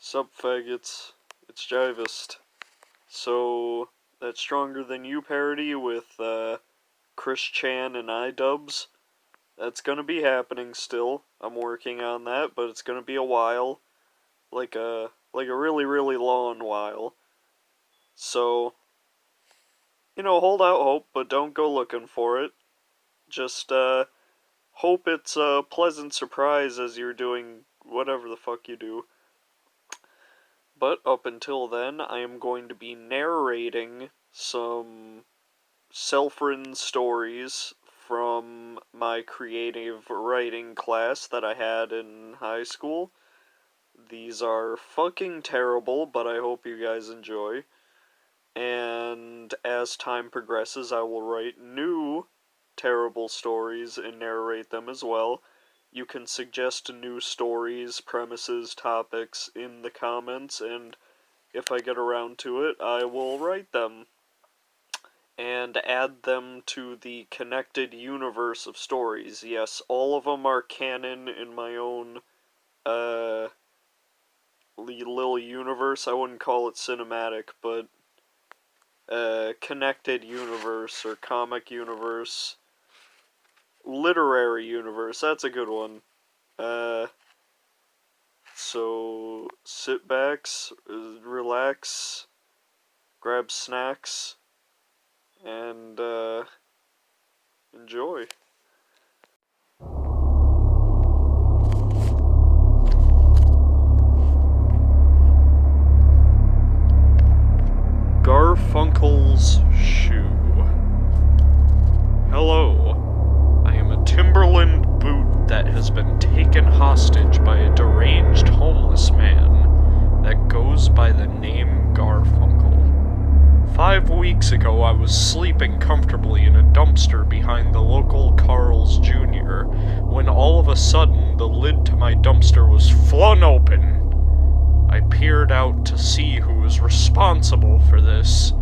Sup, faggots? It's Jivist. So, that Stronger Than You parody with, Chris Chan and iDubbbz, that's gonna be happening still. I'm working on that, but it's gonna be a while. Like a really, really long while. So, hold out hope, but don't go looking for it. Just, hope it's a pleasant surprise as you're doing whatever the fuck you do. But up until then, I am going to be narrating some self-written stories from my creative writing class that I had in high school. These are fucking terrible, but I hope you guys enjoy. And as time progresses, I will write new terrible stories and narrate them as well. You can suggest new stories, premises, topics in the comments, and if I get around to it, I will write them and add them to the connected universe of stories. Yes, all of them are canon in my own, little universe. I wouldn't call it cinematic, but, connected universe, or comic universe. Literary universe, that's a good one. So sit back, relax, grab snacks, and, enjoy. Garfunkle's shoe. Hello. I am a Timberland boot that has been taken hostage by a deranged homeless man that goes by the name Garfunkle. 5 weeks ago, I was sleeping comfortably in a dumpster behind the local Carl's Jr. when all of a sudden the lid to my dumpster was flung open. I peered out to see who was responsible for this.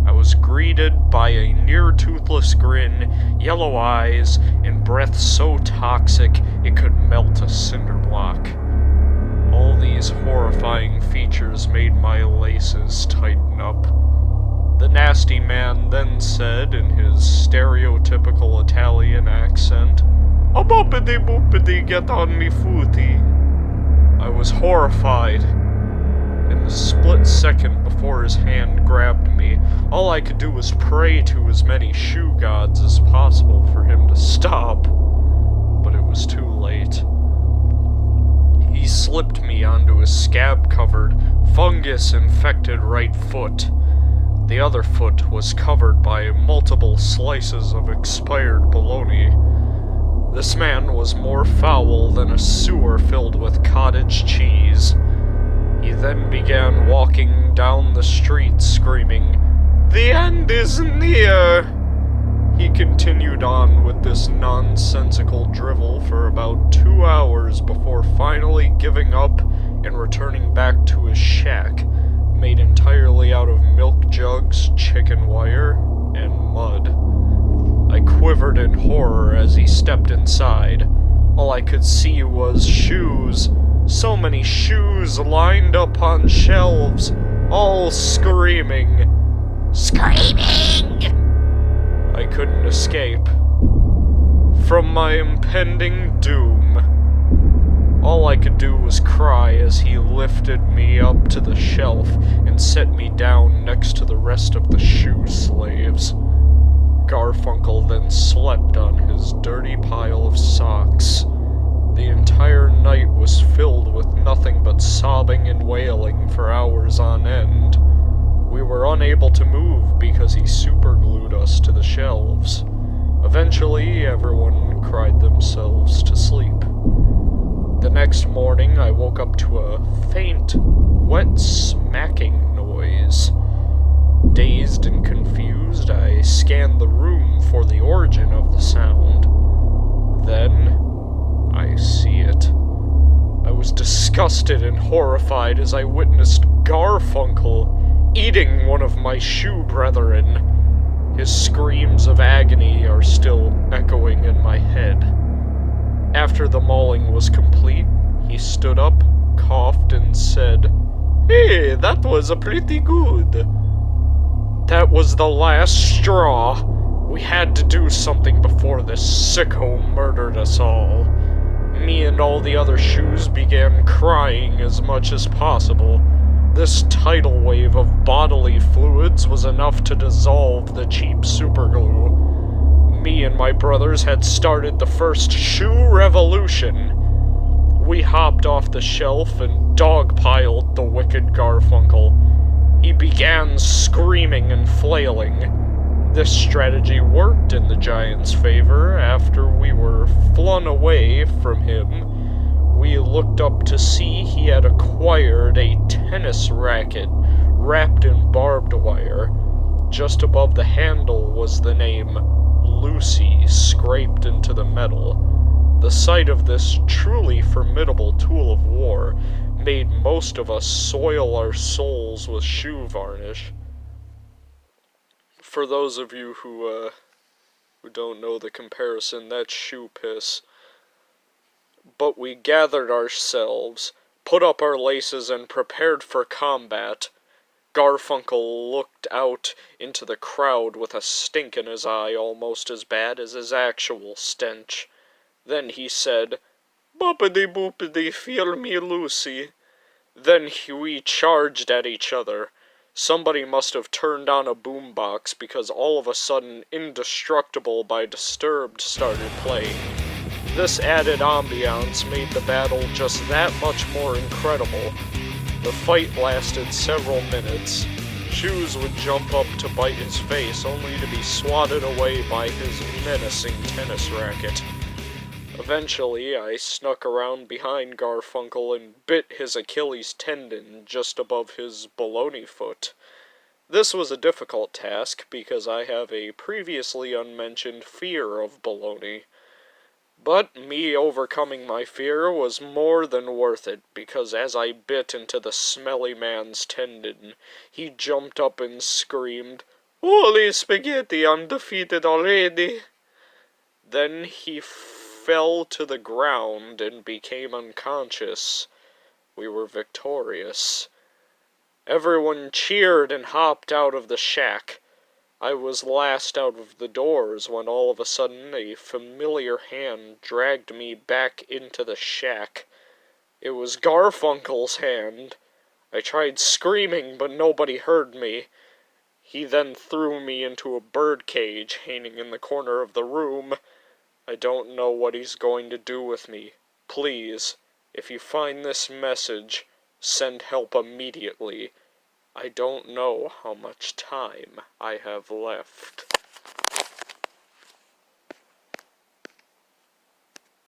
I was greeted by a near-toothless grin, yellow eyes, and breath so toxic it could melt a cinder block. All these horrifying features made my laces tighten up. The nasty man then said, in his stereotypical Italian accent, "A boppity boopity, get on me footy." I was horrified. In the split second before his hand grabbed me, all I could do was pray to as many shoe gods as possible for him to stop. But it was too late. He slipped me onto his scab-covered, fungus-infected right foot. The other foot was covered by multiple slices of expired bologna. This man was more foul than a sewer filled with cottage cheese. He then began walking down the street screaming, "The end is near!" He continued on with this nonsensical drivel for about 2 hours before finally giving up and returning back to his shack, made entirely out of milk jugs, chicken wire, and mud. I quivered in horror as he stepped inside. All I could see was shoes. So many shoes lined up on shelves, all screaming. Screaming! I couldn't escape from my impending doom. All I could do was cry as he lifted me up to the shelf and set me down next to the rest of the shoe slaves. Garfunkle then slept on his dirty pile of socks. The entire night was filled with nothing but sobbing and wailing for hours on end. We were unable to move because he superglued us to the shelves. Eventually, everyone cried themselves to sleep. The next morning, I woke up to a faint, wet smacking noise. Dazed and confused, I scanned the room for the origin of the sound. Then I see it. I was disgusted and horrified as I witnessed Garfunkle eating one of my shoe brethren. His screams of agony are still echoing in my head. After the mauling was complete, he stood up, coughed, and said, Hey, that was a pretty good. That was the last straw. We had to do something before this sicko murdered us all. Me and all the other shoes began crying as much as possible. This tidal wave of bodily fluids was enough to dissolve the cheap superglue. Me and my brothers had started the first shoe revolution. We hopped off the shelf and dogpiled the wicked Garfunkle. He began screaming and flailing. This strategy worked in the giant's favor. After we were flung away from him, we looked up to see he had acquired a tennis racket wrapped in barbed wire. Just above the handle was the name Lucy scraped into the metal. The sight of this truly formidable tool of war made most of us soil our souls with shoe varnish. For those of you who don't know the comparison, that's shoe piss. But we gathered ourselves, put up our laces, and prepared for combat. Garfunkel looked out into the crowd with a stink in his eye almost as bad as his actual stench. Then he said, "Boppity boopity, feel me, Lucy." Then we charged at each other. Somebody must have turned on a boombox because all of a sudden Indestructible by Disturbed started playing. This added ambiance made the battle just that much more incredible. The fight lasted several minutes. Shoes would jump up to bite his face only to be swatted away by his menacing tennis racket. Eventually, I snuck around behind Garfunkel and bit his Achilles tendon just above his baloney foot. This was a difficult task because I have a previously unmentioned fear of baloney. But me overcoming my fear was more than worth it, because as I bit into the smelly man's tendon, he jumped up and screamed, "Holy spaghetti, I'm defeated already!" Then he fell to the ground and became unconscious. We were victorious. Everyone cheered and hopped out of the shack. I was last out of the doors when all of a sudden a familiar hand dragged me back into the shack. It was Garfunkel's hand. I tried screaming, but nobody heard me. He then threw me into a birdcage hanging in the corner of the room. I don't know what he's going to do with me. Please, if you find this message, send help immediately. I don't know how much time I have left.